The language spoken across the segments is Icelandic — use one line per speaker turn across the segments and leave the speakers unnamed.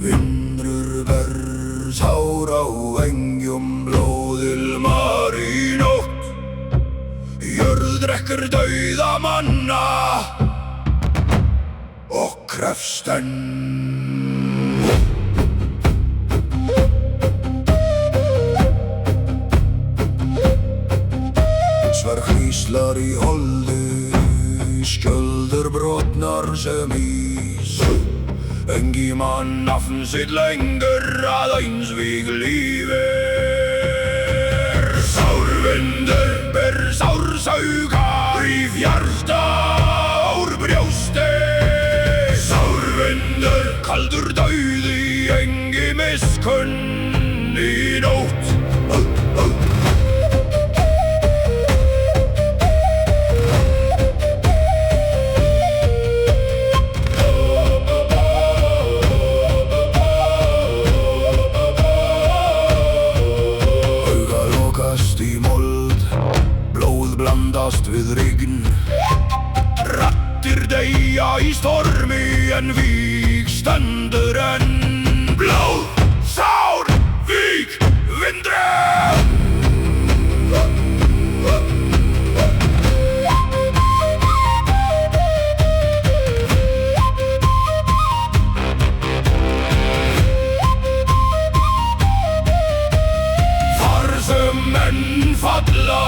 Vindrur bergshár á engjum blóðilmar í nótt. Jörð drekkur dauða manna og krefst enn. Sverð hvíslar í holdi, skjöldur brotnar sem ís. Engi mann nafn sitt lengur að einsvík lífi er. Sárvindur ber sársauka í hjarta úr brjósti. Sárvindur kaldur dauði, engi miskunn í nótt. Í mold, blóð blandast við rign. Raddir deyja í stormi en víg stendur enn. Blóð, sár, víg, vindrem. Menn falla,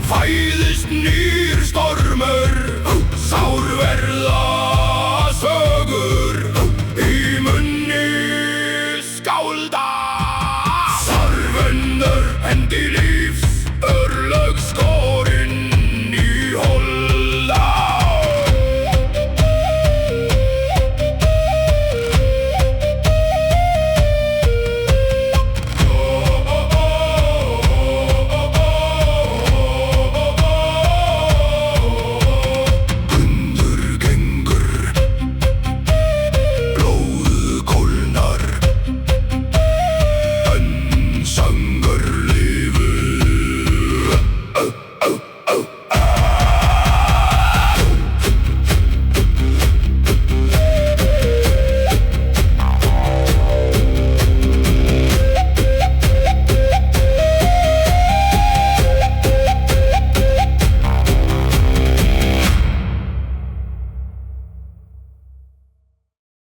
fæðist nýr stormur, sár verða